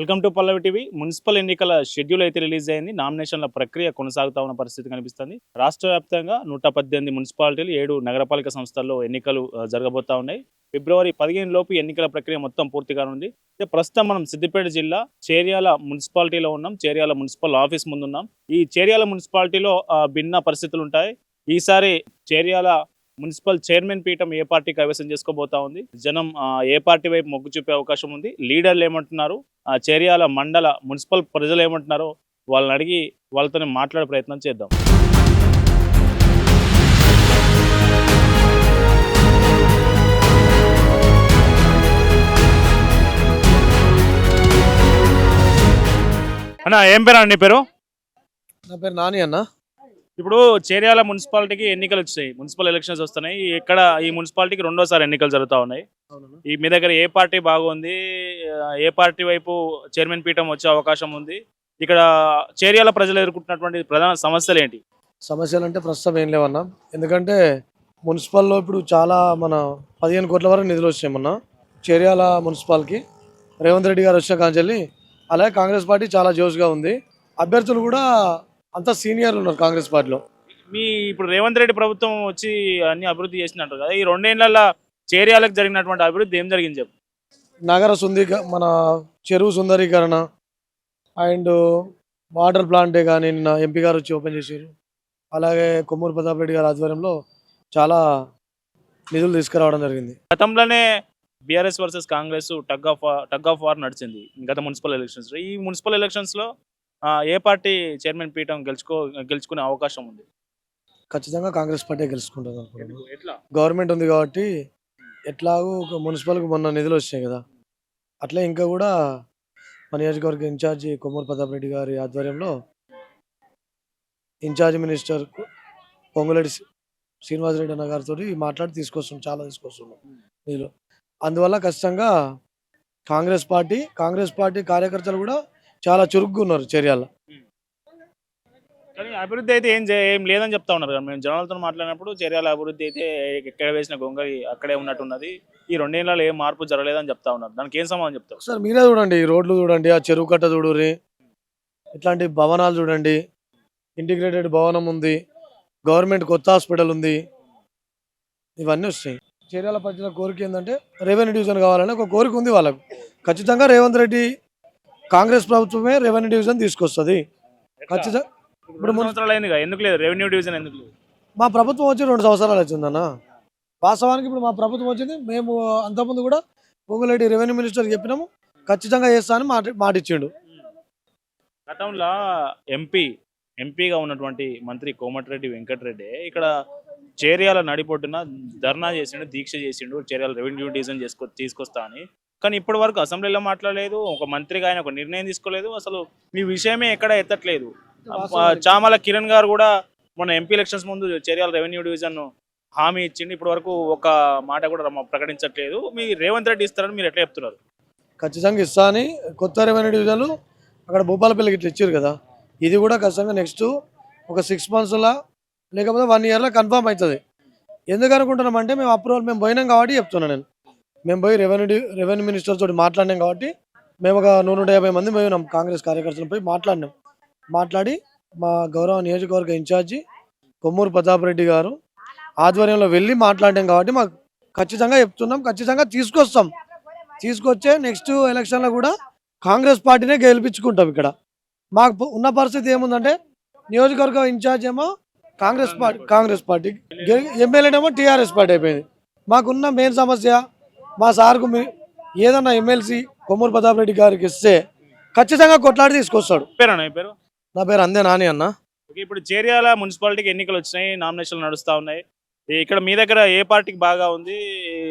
Welcome to Pallavi TV. Municipal ఎన్నికల schedule అయితే release అయింది. నామినేషన్ల ప్రక్రియ కొనసాగుతా ఉన్న పరిస్థితి కనిపిస్తుంది. రాష్ట్ర వ్యాప్తంగా 118 మున్సిపాలిటీలు, 7 నగరపాలిక సంస్థల్లో ఎన్నికలు జరగబోతా ఉన్నాయి. ఫిబ్రవరి 15 లోపు ఎన్నికల ప్రక్రియ మొత్తం పూర్తిగా ఉంది. ప్రస్తుతం మనం సిద్దిపేట జిల్లా చేర్యాల మున్సిపాలిటీలో ఉన్నాం. చేర్యాల మున్సిపల్ ఆఫీస్ ముందు ఉన్నాం. ఈ చేర్యాల మున్సిపాలిటీలో భిన్న పరిస్థితులు ఉంటాయి. ఈసారి చేర్యాల మున్సిపల్ చైర్మన్ పీఠం ఏ పార్టీ కైవసం చేసుకోబోతా ఉంది, జనం ఏ పార్టీ వైపు మొగ్గు చూపే అవకాశం ఉంది, లీడర్లు ఏమంటున్నారు, చేర్యాల మండల మున్సిపల్ ప్రజలు ఏమంటున్నారో వాళ్ళని అడిగి వాళ్ళతో మాట్లాడే ప్రయత్నం చేద్దాం. అన్న, ఏం పేరు అండి? పేరు? నా పేరు నాని అన్న. ఇప్పుడు చేర్యాల మున్సిపాలిటీకి ఎన్నికలు వచ్చాయి, మున్సిపల్ ఎలక్షన్స్ వస్తున్నాయి. ఇక్కడ ఈ మున్సిపాలిటీకి రెండోసారి ఎన్నికలు జరుగుతూ ఉన్నాయి. ఈ మీ దగ్గర ఏ పార్టీ బాగుంది, ఏ పార్టీ వైపు చైర్మన్ పీఠం వచ్చే అవకాశం ఉంది? ఇక్కడ చేర్యాల ప్రజలు ఎదుర్కొంటున్నటువంటి ప్రధాన సమస్యలు ఏంటి? సమస్యలు అంటే ప్రస్తుతం ఏం లేవన్నా. ఎందుకంటే మున్సిపల్లో ఇప్పుడు చాలా మన 15 కోట్ల వరకు నిధులు వచ్చాయమన్నా చేర్యాల మున్సిపాల్కి. రేవంత్ రెడ్డి గారు వచ్చిన కాంచెల్లి అలాగే కాంగ్రెస్ పార్టీ చాలా జోష్గా ఉంది. అభ్యర్థులు కూడా అంతా సీనియర్లు ఉన్నారు కాంగ్రెస్ పార్టీలో. ఇప్పుడు రేవంత్ రెడ్డి ప్రభుత్వం వచ్చి అన్ని అభివృద్ధి చేసినట్టు కదా, ఈ 2 ఏళ్లలో చేర్యాలకు జరిగినటువంటి అభివృద్ధి ఏం జరిగింది చెప్పు? నగర మన చెరువు సుందరీకరణ అండ్ వాటర్ ప్లాంటే కానీ నిన్న ఎంపీ గారు వచ్చి ఓపెన్ చేశారు. అలాగే కొమ్మూరు ప్రతాప్ రెడ్డి గారి ఆధ్వర్యంలో చాలా నిధులు తీసుకురావడం జరిగింది. గతంలోనే BRS versus Congress tug of war నడిచింది గత మున్సిపల్ ఎలక్షన్స్. ఈ మున్సిపల్ ఎలక్షన్స్లో ఏ పార్టీ చైర్మన్ పీఠం గెలుచుకునే అవకాశం ఉంది? ఖచ్చితంగా కాంగ్రెస్ పార్టీ గెలుచుకుంటుంది అనుకుంటున్నాను. ఎట్లా? గవర్నమెంట్ ఉంది కాబట్టి ఎట్లాగూ మున్సిపల్కి మొన్న నిధులు వచ్చాయి కదా, అట్లా ఇంకా కూడా మన నియోజకవర్గ ఇన్ఛార్జి కొమ్మూరు ప్రతాప్ రెడ్డి గారి ఆధ్వర్యంలో ఇన్ఛార్జ్ మినిస్టర్ పొంగులేటి శ్రీనివాసరెడ్డి అన్న గారితో మాట్లాడి చాలా తీసుకొస్తున్నాం నిధులు. అందువల్ల ఖచ్చితంగా కాంగ్రెస్ పార్టీ కార్యకర్తలు కూడా చాలా చురుగ్గా ఉన్నారు చర్యల్లో. కానీ అభివృద్ధి అయితే ఏం లేదని చెప్తా ఉన్నారు కదా. మేము జనాలతో మాట్లాడినప్పుడు చర్యల అభివృద్ధి అయితే ఎక్కడ వేసిన గొంగళి అక్కడే ఉన్నట్టున్నది, ఈ 2 ఏళ్లలో ఏం మార్పు జరగలేదని చెప్తా ఉన్నారు. దానికి ఏం సమాధానం చెప్తారు? సార్ మీరే చూడండి, ఈ రోడ్లు చూడండి, ఆ చెరువు కట్ట చూడండి, ఇట్లాంటి భవనాలు చూడండి, ఇంటిగ్రేటెడ్ భవనం ఉంది, గవర్నమెంట్ కొత్త హాస్పిటల్ ఉంది, ఇవన్నీ వస్తాయి. చర్యల ప్రజల కోరిక ఏంటంటే రెవెన్యూ డివిజన్ కావాలని ఒక కోరిక ఉంది వాళ్ళకు. ఖచ్చితంగా రేవంత్ రెడ్డి కాంగ్రెస్ ప్రభుత్వమే రెవెన్యూ డివిజన్ తీసుకొస్తుంది ఖచ్చితంగా. ఇప్పుడు 3 సంవత్సరాలు అయింది, ఎందుకు లేదు రెవెన్యూ డివిజన్? ఎందుకు లేదు? మా ప్రభుత్వం వచ్చి 2 సంవత్సరాలు వచ్చిందన్న. వాస్తవానికి ఇప్పుడు మా ప్రభుత్వం వచ్చింది. మేము అంతకుముందు కూడా పొంగులేటి రెవెన్యూ మినిస్టర్ చెప్పినాము, ఖచ్చితంగా చేస్తా అని మాటిచ్చిండు. గతంలో ఎంపీగా ఉన్నటువంటి మంత్రి కోమటిరెడ్డి వెంకటరెడ్డి ఇక్కడ చేర్యాల నడిపొడ్డున ధర్నా చేసిండు, దీక్ష చేసిండు, చేర్యాల రెవెన్యూ డివిజన్ తీసుకొస్తా అని. కానీ ఇప్పటి వరకు అసెంబ్లీలో మాట్లాడలేదు, ఒక మంత్రిగా ఆయన ఒక నిర్ణయం తీసుకోలేదు, అసలు మీ విషయమే ఎక్కడ ఎత్తట్లేదు. చామల కిరణ్ గారు కూడా మొన్న ఎంపీ ఎలక్షన్స్ ముందు చేర్యాల రెవెన్యూ డివిజన్ హామీ ఇచ్చిండు, ఇప్పటి వరకు ఒక మాట కూడా ప్రకటించట్లేదు. మీ రేవంత్ రెడ్డి ఇస్తారని మీరు ఎట్లా చెప్తున్నారు? ఖచ్చితంగా ఇస్తా అని. కొత్త రెవెన్యూ డివిజన్లు అక్కడ భూపాలపల్లికి ఇట్లా ఇచ్చారు కదా, ఇది కూడా ఖచ్చితంగా నెక్స్ట్ ఒక 6 monthsలో లేకపోతే 1 yearలో కన్ఫర్మ్ అవుతుంది. ఎందుకు అనుకుంటున్నామంటే మేము అప్రూవల్ మేము పోయినాం కాబట్టి చెప్తున్నాను నేను. మేము పోయి రెవెన్యూ మినిస్టర్ తోటి మాట్లాడినాం కాబట్టి మేము ఒక 150 మంది పోయినాం, కాంగ్రెస్ కార్యకర్తలు పోయి మాట్లాడి మా గౌరవ నియోజకవర్గ ఇన్ఛార్జి కొమ్మూరు ప్రతాప్ రెడ్డి గారు ఆధ్వర్యంలో వెళ్ళి మాట్లాడాం కాబట్టి మాకు ఖచ్చితంగా చెప్తున్నాం, ఖచ్చితంగా తీసుకొచ్చే నెక్స్ట్ ఎలక్షన్లో కూడా కాంగ్రెస్ పార్టీనే గెలిపించుకుంటాం. ఇక్కడ మాకు ఉన్న పరిస్థితి ఏముందంటే నియోజకవర్గ ఇన్ఛార్జ్ ఏమో కాంగ్రెస్ పార్టీ, ఎమ్మెల్యేనేమో టీఆర్ఎస్ పార్టీ అయిపోయింది. మాకున్న మెయిన్ సమస్య మా సార్కు ఏదన్నా ఎమ్మెల్సీ కొమ్మూరు ప్రతాప్ రెడ్డి గారికి ఇస్తే ఖచ్చితంగా కొట్లాడి తీసుకొస్తాడు. పేరు? నా పేరు అందే నాని అన్న. ఇప్పుడు చేర్యాల మున్సిపాలిటీకి ఎన్నికలు వచ్చినాయి, నామినేషన్లు నడుస్తూ ఉన్నాయి. ఇక్కడ మీ దగ్గర ఏ పార్టీకి బాగా ఉంది?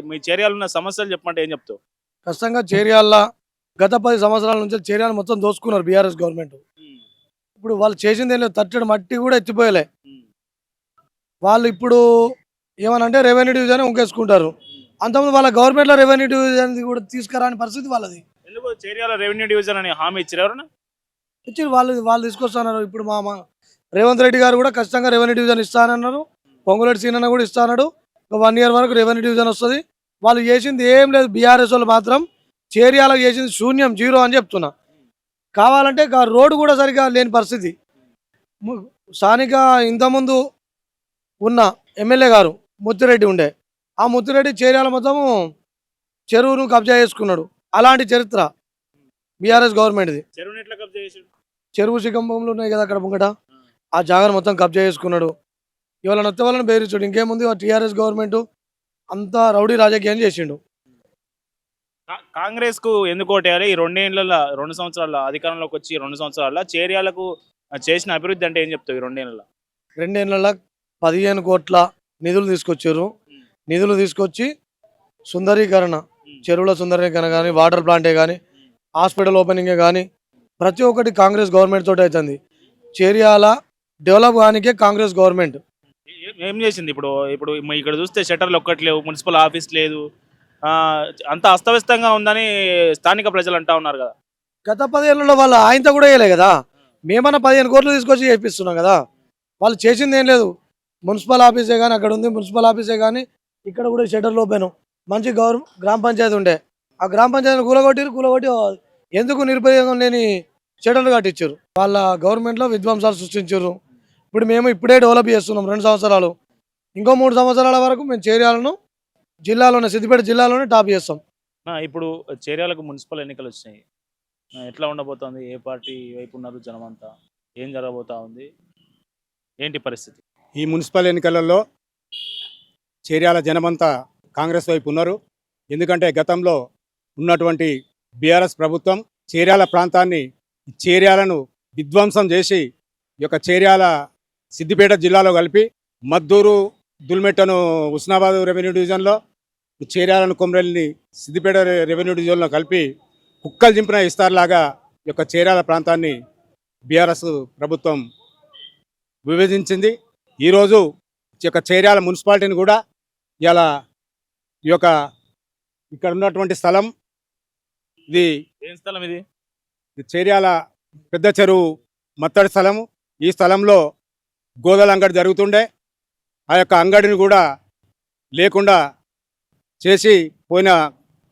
మీ చేర్యాల ఉన్న సమస్యలు చెప్పమంటే ఏం చెప్తావు? ఖచ్చితంగా చేర్యాల గత 10 సంవత్సరాల నుంచి చేర్యాల మొత్తం దోచుకున్నారు బీఆర్ఎస్ గవర్నమెంట్. ఇప్పుడు వాళ్ళు చేసింది ఏం లేదు, తట్టడి మట్టి కూడా ఎత్తిపోయలే. వాళ్ళు ఇప్పుడు ఏమనంటే రెవెన్యూ డివిజన్ ఉంకేసుకుంటారు. అంతకుముందు వాళ్ళ గవర్నమెంట్లో రెవెన్యూ డివిజన్ కూడా తీసుకురాని పరిస్థితి వాళ్ళది. ఎందుకు చేర్యాల రెవెన్యూ డివిజన్ అని హామీ ఇచ్చారు? ఎవరన్నా ఇచ్చి వాళ్ళు తీసుకొస్తున్నారు. ఇప్పుడు మా రేవంత్ రెడ్డి గారు కూడా ఖచ్చితంగా రెవెన్యూ డివిజన్ ఇస్తానన్నారు, పొంగులేటి సీనన్న కూడా ఇస్తాడు. 1 year వరకు రెవెన్యూ డివిజన్ వస్తుంది. వాళ్ళు చేసింది ఏం లేదు. బీఆర్ఎస్ వాళ్ళు మాత్రం చేర్యాలకు చేసింది శూన్యం, 0 అని చెప్తున్నా. కావాలంటే రోడ్డు కూడా సరిగా లేని పరిస్థితి. ము- స్థానిక ఇంతకుముందు ఉన్న ఎమ్మెల్యే గారు ముత్తిరెడ్డి ఉండే, ఆ ముత్తిరెడ్డి చేర్యాల మొత్తము చెరువును కబ్జా చేసుకున్నాడు. అలాంటి చరిత్ర బీఆర్ఎస్ గవర్నమెంట్ది. చెరువుని ఎట్లా కబ్జా చేసాడు? చెరువు శిఖం భూములు ఉన్నాయి కదా అక్కడ ముంగట, ఆ జాగాను మొత్తం కబ్జా చేసుకున్నాడు. ఇవాళ నొత్త వాళ్ళని బెదిరించాడు. ఇంకేముంది, టీఆర్ఎస్ గవర్నమెంట్ అంతా రౌడీ రాజకీయం చేసిండు. కాంగ్రెస్ కు ఎందుకు ఓటేయాలి? ఈ 2 సంవత్సరాల అధికారంలోకి వచ్చి 2 సంవత్సరాల చేర్యాలకు చేసిన అభివృద్ధి అంటే ఏం చెప్తావు? ఈ 2 ఏళ్లలో 2 ఏళ్లలో 15 కోట్ల నిధులు తీసుకొచ్చారు. నిధులు తీసుకొచ్చి సుందరీకరణ, చెరువుల సుందరీకరణ కానీ, వాటర్ ప్లాంటే కానీ, హాస్పిటల్ ఓపెనింగే కానీ ప్రతి ఒక్కటి కాంగ్రెస్ గవర్నమెంట్ తోటి అవుతుంది. చేర్యాల డెవలప్ కానికే కాంగ్రెస్ గవర్నమెంట్. ఏం చేసింది? ఇప్పుడు ఇప్పుడు ఇక్కడ చూస్తే షట్టర్లు ఒక్కటి లేవు, మున్సిపల్ ఆఫీస్ లేదు, ఆ, అంత అస్తవ్యస్తంగా ఉందని స్థానిక ప్రజలు అంటా ఉన్నారు కదా. గత 10 ఏళ్లలో వాళ్ళు ఆయనతో కూడా వేయలే కదా. మేమన్నా 15 కోట్లు తీసుకొచ్చి చేపిస్తున్నాం కదా. వాళ్ళు చేసింది ఏం లేదు. మున్సిపల్ ఆఫీసే కానీ అక్కడ ఉంది, మున్సిపల్ ఆఫీసే కానీ ఇక్కడ కూడా షట్టర్లు ఓపెన్. మంచి గ్రామ పంచాయతీ ఉండే, ఆ గ్రామ పంచాయతీని కూలగొట్టి ఎందుకు నిరుపయోగం లేని షట్టర్లు కట్టించారు. వాళ్ళ గవర్నమెంట్లో విధ్వంసాలు సృష్టించారు. ఇప్పుడు మేము ఇప్పుడే డెవలప్ చేస్తున్నాం 2 సంవత్సరాలు. ఇంకో 3 సంవత్సరాల వరకు మేము చేర్యాలను సిద్దిపేట జిల్లాలోనే టాప్ చేస్తాం. ఇప్పుడు చేర్యాలకు మున్సిపల్ ఎన్నికలు వచ్చినాయి. ఎట్లా ఉండబోతోంది? ఏ పార్టీ వైపు ఉన్నారు జనమంతా? ఏం జరగబోతా ఉంది? ఏంటి పరిస్థితి? ఈ మున్సిపల్ ఎన్నికలలో చేర్యాల జనమంతా కాంగ్రెస్ వైపు ఉన్నారు. ఎందుకంటే గతంలో ఉన్నటువంటి బీఆర్ఎస్ ప్రభుత్వం చేర్యాల ప్రాంతాన్ని, చేర్యాలను విధ్వంసం చేసి ఈ యొక్క చేర్యాల సిద్దిపేట జిల్లాలో కలిపి మద్దూరు, దుల్మెట్టను హుస్నాబాద్ రెవెన్యూ డివిజన్లో, చేర్యాలను కొమ్రెల్ని సిద్దిపేట రెవెన్యూ డివిజన్లో కలిపి కుక్కలు చింపిన ఇస్తార్లాగా ఈ యొక్క చేర్యాల ప్రాంతాన్ని బీఆర్ఎస్ ప్రభుత్వం విభజించింది. ఈరోజు ఈ యొక్క చేర్యాల మున్సిపాలిటీని కూడా ఇలా ఈ యొక్క ఇక్కడ ఉన్నటువంటి స్థలం, ఇది ఏం స్థలం ఇది? చేర్యాల పెద్ద చెరువు మత్తడి స్థలము. ఈ స్థలంలో గోదల అంగడి జరుగుతుండే. ఆ యొక్క అంగడిని కూడా లేకుండా చేసి పోయిన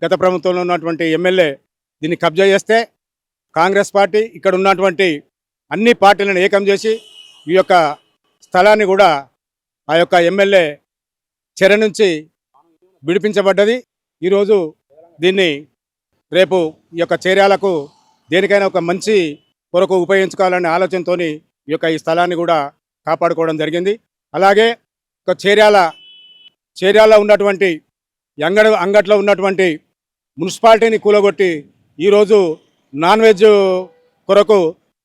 గత ప్రభుత్వంలో ఉన్నటువంటి ఎమ్మెల్యే దీన్ని కబ్జా చేస్తే కాంగ్రెస్ పార్టీ ఇక్కడ ఉన్నటువంటి అన్ని పార్టీలను ఏకం చేసి ఈ యొక్క స్థలాన్ని కూడా ఆ యొక్క ఎమ్మెల్యే చెర నుంచి విడిపించబడ్డది. ఈరోజు దీన్ని రేపు ఈ యొక్క చేర్యాలకు దేనికైనా ఒక మంచి కొరకు ఉపయోగించుకోవాలనే ఆలోచనతో ఈ ఈ స్థలాన్ని కూడా కాపాడుకోవడం జరిగింది. అలాగే ఒక చేర్యాలలో ఉన్నటువంటి అంగట్లో ఉన్నటువంటి మున్సిపాలిటీని కూలగొట్టి ఈరోజు నాన్ వెజ్ కొరకు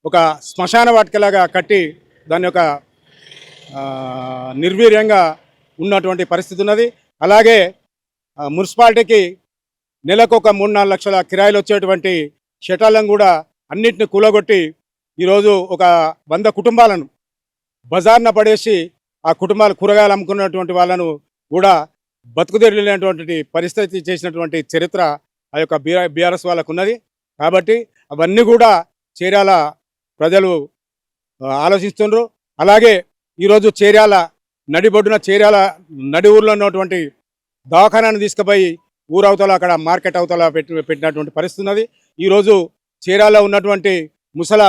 ఒక శ్మశాన వాటికలాగా కట్టి దాని యొక్క నిర్వీర్యంగా ఉన్నటువంటి పరిస్థితి ఉన్నది. అలాగే మున్సిపాలిటీకి నెలకు ఒక 3-4 లక్షల కిరాయిలు వచ్చేటువంటి షటాలను కూడా అన్నింటిని కూలగొట్టి ఈరోజు ఒక 100 కుటుంబాలను బజార్న పడేసి ఆ కుటుంబాలు కూరగాయలు అమ్ముకున్నటువంటి వాళ్ళను కూడా బతుకుదెరిగినటువంటి పరిస్థితి చేసినటువంటి చరిత్ర ఆ యొక్క బీఆర్ఎస్ వాళ్ళకు ఉన్నది. కాబట్టి అవన్నీ కూడా చేర్యాల ప్రజలు ఆలోచిస్తున్నారు. అలాగే ఈరోజు చేర్యాల నడిబొడ్డున చేర్యాల నడి ఊర్లో ఉన్నటువంటి దవాఖానాను తీసుకుపోయి ఊరవతల అక్కడ మార్కెట్ అవతల పెట్టినటువంటి పరిస్థితి ఉన్నది. ఈరోజు చేర్యాలలో ఉన్నటువంటి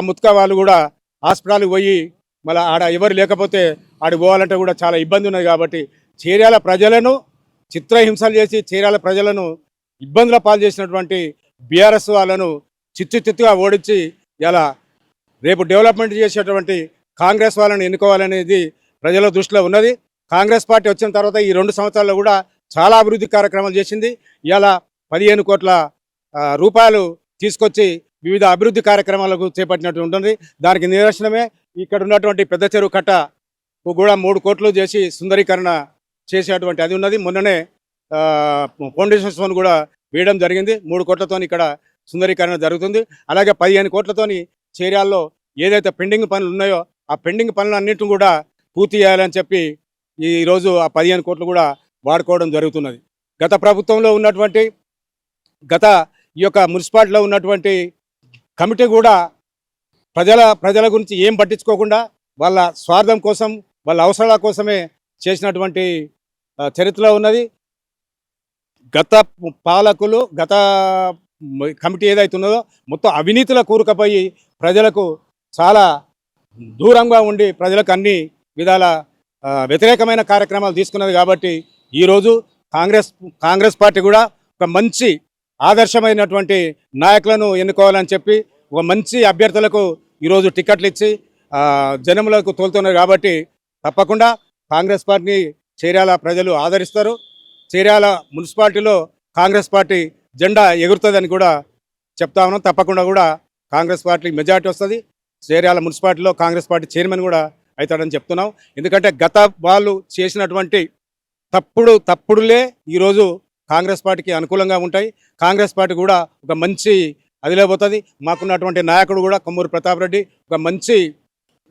ముతక వాళ్ళు కూడా హాస్పిటల్కి పోయి మళ్ళీ ఆడ ఎవరు లేకపోతే ఆడికి పోవాలంటే కూడా చాలా ఇబ్బంది ఉన్నది. కాబట్టి చేర్యాల ప్రజలను చిత్రహింసలు చేసి చేర్యాల ప్రజలను ఇబ్బందుల పాలు చేసినటువంటి బీఆర్ఎస్ వాళ్ళను చిత్తుగా ఓడించి ఇలా రేపు డెవలప్మెంట్ చేసేటువంటి కాంగ్రెస్ వాళ్ళని ఎన్నుకోవాలనేది ప్రజల దృష్టిలో ఉన్నది. కాంగ్రెస్ పార్టీ వచ్చిన తర్వాత ఈ 2 సంవత్సరాల్లో కూడా చాలా అభివృద్ధి కార్యక్రమాలు చేసింది. ఇవాళ 15 కోట్ల రూపాయలు తీసుకొచ్చి వివిధ అభివృద్ధి కార్యక్రమాలకు చేపట్టినట్టు ఉంటుంది. దానికి నిదర్శనమే ఇక్కడ ఉన్నటువంటి పెద్ద చెరువు కట్ట కూడా 3 కోట్లు చేసి సుందరీకరణ చేసేటువంటి అది ఉన్నది. మొన్ననే ఫౌండేషన్ స్టోన్ కూడా వేయడం జరిగింది. 3 కోట్లతో ఇక్కడ సుందరీకరణ జరుగుతుంది. అలాగే 15 కోట్లతోని చేర్యాల్లో ఏదైతే పెండింగ్ పనులు ఉన్నాయో ఆ పెండింగ్ పనులు అన్నింటిని కూడా పూర్తి చేయాలని చెప్పి ఈరోజు ఆ 15 కోట్లు కూడా వాడుకోవడం జరుగుతున్నది. గత ప్రభుత్వంలో ఉన్నటువంటి ఈ యొక్క మున్సిపాలిటీలో ఉన్నటువంటి కమిటీ కూడా ప్రజల గురించి ఏం పట్టించుకోకుండా వాళ్ళ స్వార్థం కోసం, వాళ్ళ అవసరాల కోసమే చేసినటువంటి చరిత్ర ఉన్నది. గత కమిటీ ఏదైతే ఉన్నదో మొత్తం అవినీతిలో కూరుకుపోయి ప్రజలకు చాలా దూరంగా ఉండి ప్రజలకు అన్ని విధాల వ్యతిరేకమైన కార్యక్రమాలు తీసుకున్నది. కాబట్టి ఈరోజు కాంగ్రెస్ పార్టీ కూడా ఒక మంచి ఆదర్శమైనటువంటి నాయకులను ఎన్నుకోవాలని చెప్పి ఒక మంచి అభ్యర్థులకు ఈరోజు టికెట్లు ఇచ్చి జనములకు తోలుతున్నారు. కాబట్టి తప్పకుండా కాంగ్రెస్ పార్టీని చేర్యాల ప్రజలు ఆదరిస్తారు. చేర్యాల మున్సిపాలిటీలో కాంగ్రెస్ పార్టీ జెండా ఎగురుతుందని కూడా చెప్తా ఉన్నాం. తప్పకుండా కూడా కాంగ్రెస్ పార్టీ మెజార్టీ వస్తుంది. చేర్యాల మున్సిపాలిటీలో కాంగ్రెస్ పార్టీ చైర్మన్ కూడా అవుతాడని చెప్తున్నాం. ఎందుకంటే గత వాళ్ళు చేసినటువంటి తప్పుడులే ఈరోజు కాంగ్రెస్ పార్టీకి అనుకూలంగా ఉంటాయి. కాంగ్రెస్ పార్టీ కూడా ఒక మంచి అదిలేపోతుంది. మాకున్నటువంటి నాయకుడు కూడా కొమ్మూరు ప్రతాప్ రెడ్డి ఒక మంచి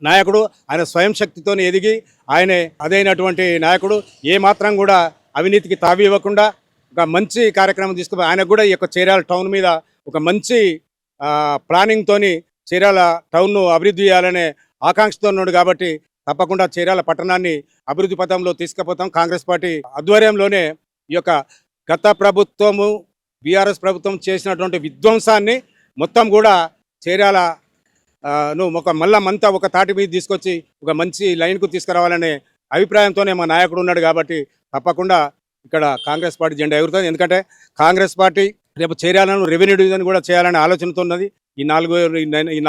నాయకుడు. ఆయన స్వయం శక్తితో ఎదిగి ఆయనే అదైనటువంటి నాయకుడు. ఏమాత్రం కూడా అవినీతికి తావి ఇవ్వకుండా ఒక మంచి కార్యక్రమం తీసుకుని ఆయనకు కూడా ఈ యొక్క చేర్యాల టౌన్ మీద ఒక మంచి ప్లానింగ్తోని చేర్యాల టౌన్ను అభివృద్ధి చేయాలనే ఆకాంక్షతో ఉన్నాడు. కాబట్టి తప్పకుండా చేర్యాల పట్టణాన్ని అభివృద్ధి పథంలో తీసుకుపోతాం. కాంగ్రెస్ పార్టీ ఆధ్వర్యంలోనే ఈ యొక్క గత ప్రభుత్వము బీఆర్ఎస్ ప్రభుత్వం చేసినటువంటి విధ్వంసాన్ని మొత్తం కూడా చేర్యాల మళ్ళా ఒక తాటి మీద తీసుకొచ్చి ఒక మంచి లైన్కు తీసుకురావాలనే అభిప్రాయంతోనే మా నాయకుడు ఉన్నాడు. కాబట్టి తప్పకుండా ఇక్కడ కాంగ్రెస్ పార్టీ జెండా ఎగురుతుంది. ఎందుకంటే కాంగ్రెస్ పార్టీ రేపు చేర్యాలను రెవెన్యూ డివిజన్ కూడా చేయాలనే ఆలోచనతో ఉన్నది ఈ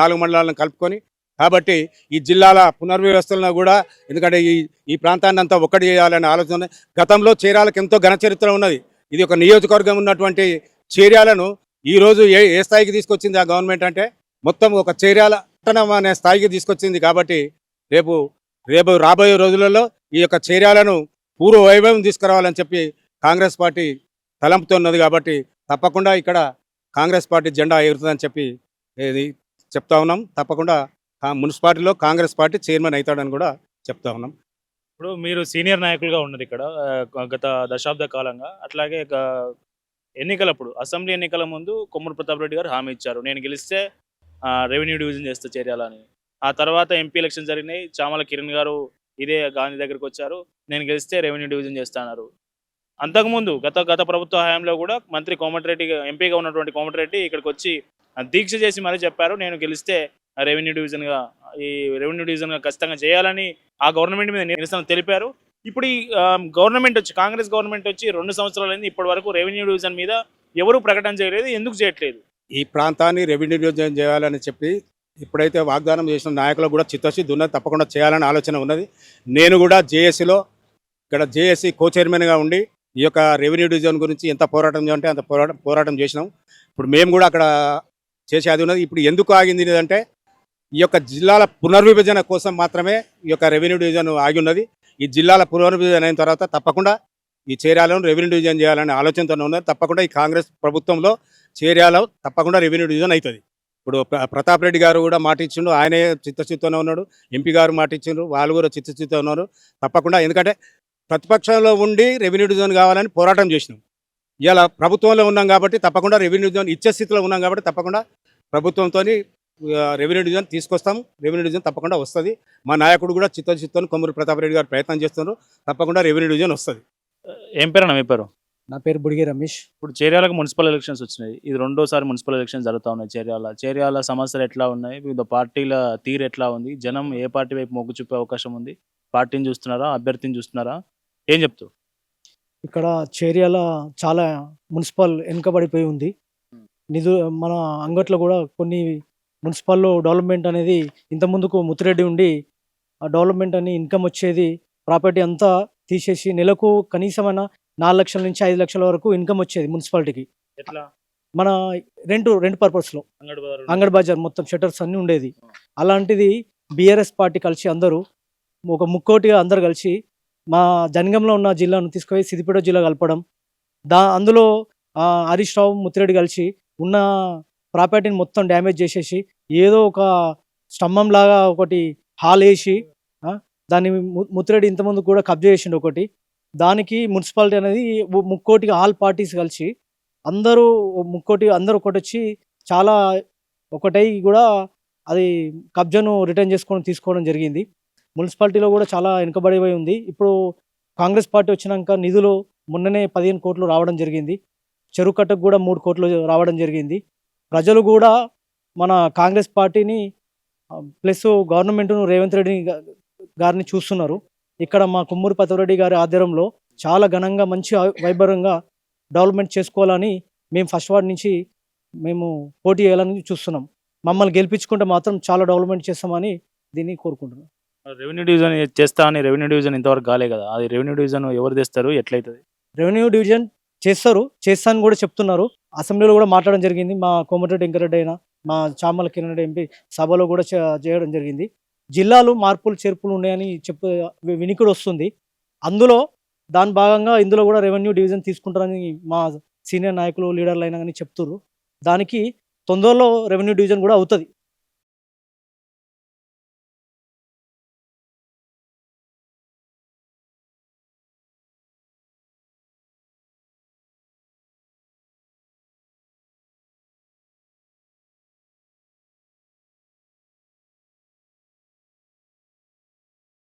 నాలుగు మండలాలను కలుపుకొని. కాబట్టి ఈ జిల్లాల పునర్వ్యవస్థలను కూడా ఎందుకంటే ఈ ప్రాంతాన్ని అంతా ఒక్కటి చేయాలనే ఆలోచన. గతంలో చేర్యాలకు ఎంతో ఘన చరిత్ర ఉన్నది. ఇది ఒక నియోజకవర్గం ఉన్నటువంటి చేర్యాలను ఈరోజు ఏ స్థాయికి తీసుకొచ్చింది ఆ గవర్నమెంట్ అంటే మొత్తం ఒక చేర్యాల పట్టణం అనే స్థాయికి తీసుకొచ్చింది. కాబట్టి రేపు రాబోయే రోజులలో ఈ యొక్క చేర్యాలను పూర్వ వైభవం తీసుకురావాలని చెప్పి కాంగ్రెస్ పార్టీ తలంపుతో ఉన్నది. కాబట్టి తప్పకుండా ఇక్కడ కాంగ్రెస్ పార్టీ జెండా ఎగురుతుందని చెప్పి చెప్తా ఉన్నాం. తప్పకుండా మున్సిపాలిటీలో కాంగ్రెస్ పార్టీ చైర్మన్ అవుతాడని కూడా చెప్తా ఉన్నాం. ఇప్పుడు మీరు సీనియర్ నాయకులుగా ఉన్నారు ఇక్కడ గత దశాబ్ద కాలంగా. అట్లాగే ఎన్నికలప్పుడు అసెంబ్లీ ఎన్నికల ముందు కొమ్మూరు ప్రతాప్ రెడ్డి గారు హామీ ఇచ్చారు, నేను గెలిస్తే రెవెన్యూ డివిజన్ చేస్తే చేర్యాలని. ఆ తర్వాత ఎంపీ ఎలక్షన్ జరిగినాయి. చామల కిరణ్ గారు ఇదే గాంధీ దగ్గరికి వచ్చారు, నేను గెలిస్తే రెవెన్యూ డివిజన్ చేస్తున్నారు. అంతకుముందు గత ప్రభుత్వ హయాంలో కూడా మంత్రి కోమటిరెడ్డి ఎంపీగా ఉన్నటువంటి కోమటిరెడ్డి ఇక్కడికి వచ్చి దీక్ష చేసి మరీ చెప్పారు, నేను గెలిస్తే రెవెన్యూ డివిజన్గా ఖచ్చితంగా చేయాలని ఆ గవర్నమెంట్ మీద నిరసన తెలిపారు. ఇప్పుడు ఈ గవర్నమెంట్ వచ్చి కాంగ్రెస్ గవర్నమెంట్ వచ్చి 2 సంవత్సరాలైంది, ఇప్పటి వరకు రెవెన్యూ డివిజన్ మీద ఎవరు ప్రకటన చేయలేదు. ఎందుకు చేయట్లేదు? ఈ ప్రాంతాన్ని రెవెన్యూ డివిజన్ చేయాలని చెప్పి ఇప్పుడైతే వాగ్దానం చేసిన నాయకులకు కూడా చిత్తశుద్ధి ఉన్నది. తప్పకుండా చేయాలని ఆలోచన ఉన్నది. నేను కూడా ఇక్కడ జేఏసీ కో చైర్మన్గా ఉండి ఈ యొక్క రెవెన్యూ డివిజన్ గురించి ఎంత పోరాటం చేయాలంటే అంత పోరాటం చేసినాం. ఇప్పుడు మేము కూడా అక్కడ చేసేది ఉన్నది. ఇప్పుడు ఎందుకు ఆగింది అంటే ఈ యొక్క జిల్లాల పునర్విభజన కోసం మాత్రమే ఈ యొక్క రెవెన్యూ డివిజన్ ఆగి ఉన్నది. ఈ జిల్లాల పునర్విభజన అయిన తర్వాత తప్పకుండా ఈ చేర్యాలను రెవెన్యూ డివిజన్ చేయాలనే ఆలోచనతో ఉన్నది. తప్పకుండా ఈ కాంగ్రెస్ ప్రభుత్వంలో చేర్యాల తప్పకుండా రెవెన్యూ డివిజన్ అవుతుంది. ఇప్పుడు ప్రతాప్ రెడ్డి గారు కూడా మాట ఇచ్చిండు, ఆయనే చిత్తశుద్ధితోనే ఉన్నాడు. ఎంపీ గారు మాట ఇచ్చిండ్రు, వాళ్ళు కూడా చిత్తశుద్ధితో ఉన్నారు. తప్పకుండా ఎందుకంటే ప్రతిపక్షంలో ఉండి రెవెన్యూ డివిజన్ కావాలని పోరాటం చేసినాం. ఇలా ప్రభుత్వంలో ఉన్నాం కాబట్టి తప్పకుండా రెవెన్యూ డివిజన్ ఇచ్చే స్థితిలో ఉన్నాం కాబట్టి తప్పకుండా ప్రభుత్వంతో రెవెన్యూ డివిజన్ తీసుకొస్తాం. రెవెన్యూ డివిజన్ తప్పకుండా వస్తుంది. మా నాయకుడు కూడా చిత్తశుద్ధితో కొమ్మూరు ప్రతాప్ రెడ్డి గారు ప్రయత్నం చేస్తున్నారు. తప్పకుండా రెవెన్యూ డివిజన్ వస్తుంది. ఏం పేరు అన్న మీ పేరు? నా పేరు బుడిగి రమేష్. ఇప్పుడు చేర్యాలకు మున్సిపల్ ఎలక్షన్స్ వచ్చినాయి. ఇది 2వ మున్సిపల్ ఎలక్షన్స్ జరుగుతూ ఉన్నాయి. చేర్యాల సమస్యలు ఎట్లా ఉన్నాయి? వివిధ పార్టీల తీరు ఎట్లా ఉంది? జనం ఏ పార్టీ వైపు మొగ్గు చూపే అవకాశం ఉంది? పార్టీని చూస్తున్నారా, అభ్యర్థిని చూస్తున్నారా? ఏం చెప్తావు? ఇక్కడ చేర్యాల చాలా మున్సిపల్ వెనుకబడిపోయి ఉంది. మన అంగట్లో కూడా కొన్ని మున్సిపల్లో డెవలప్మెంట్ అనేది ఇంతకుముందుకు ముత్తిరెడ్డి ఉండి ఆ డెవలప్మెంట్ అని ఇన్కమ్ వచ్చేది, ప్రాపర్టీ అంతా తీసేసి నెలకు కనీసమైన 4 లక్షల నుంచి 5 లక్షల వరకు ఇన్కమ్ వచ్చేది మున్సిపాలిటీకి. ఎట్లా? మన రెంట్ పర్పస్లో అంగడి బజార్ మొత్తం షట్టర్స్ అన్నీ ఉండేది. అలాంటిది బీఆర్ఎస్ పార్టీ కలిసి అందరూ ఒక ముక్కోటిగా అందరు కలిసి మా జనగంలో ఉన్న జిల్లాను తీసుకుపోయి సిద్దిపేట జిల్లా కలపడం, అందులో హరీష్ రావు ముత్తిరెడ్డి కలిసి ఉన్న ప్రాపర్టీని మొత్తం డ్యామేజ్ చేసేసి ఏదో ఒక స్తంభం లాగా ఒకటి హాల్ వేసి దాన్ని ముత్తిరెడ్డి ఇంతకుముందు కూడా కబ్జా చేసిండు ఒకటి. దానికి మున్సిపాలిటీ అనేది ముక్కోటిగా ఆల్ పార్టీస్ కలిసి అందరూ అందరూ ఒకటి వచ్చి చాలా ఒకటై కూడా అది కబ్జాను రిటర్న్ తీసుకోవడం జరిగింది. మున్సిపాలిటీలో కూడా చాలా వెనుకబడిపోయి ఉంది. ఇప్పుడు కాంగ్రెస్ పార్టీ వచ్చినాక నిధులు మొన్ననే 15 కోట్లు రావడం జరిగింది. చెరువు కట్టకు కూడా 3 కోట్లు రావడం జరిగింది. ప్రజలు కూడా మన కాంగ్రెస్ పార్టీని ప్లస్ గవర్నమెంట్ను రేవంత్ రెడ్డి గారిని చూస్తున్నారు. ఇక్కడ మా కుమ్మూరి పతిరెడ్డి గారి ఆధ్వర్యంలో చాలా ఘనంగా మంచి వైభవంగా డెవలప్మెంట్ చేసుకోవాలని మేము ఫస్ట్ వార్డ్ నుంచి మేము పోటీ చేయాలని చూస్తున్నాం. మమ్మల్ని గెలిపించుకుంటే మాత్రం చాలా డెవలప్మెంట్ చేస్తామని దీన్ని కోరుకుంటున్నాం. రెవెన్యూ డివిజన్ చేస్తా అని రెవెన్యూ డివిజన్ ఇంతవరకు కాలే కదా, అది రెవెన్యూ డివిజన్ ఎవరు తెస్తారు, ఎట్లయితుంది? రెవెన్యూ డివిజన్ చేస్తాను కూడా చెప్తున్నారు. అసెంబ్లీలో కూడా మాట్లాడడం జరిగింది. మా కోమటిరెడ్డి వెంకరెడ్డి అయినా మా చామల కిరణ్ రెడ్డి ఎంపీ సభలో కూడా చేయడం జరిగింది. జిల్లాలు మార్పులు చేర్పులు ఉన్నాయని వినికిడి వస్తుంది. అందులో దాని భాగంగా ఇందులో కూడా రెవెన్యూ డివిజన్ తీసుకుంటారని మా సీనియర్ నాయకులు లీడర్లు అయినా కానీ చెప్తున్నారు. దానికి తొందరలో రెవెన్యూ డివిజన్ కూడా అవుతుంది.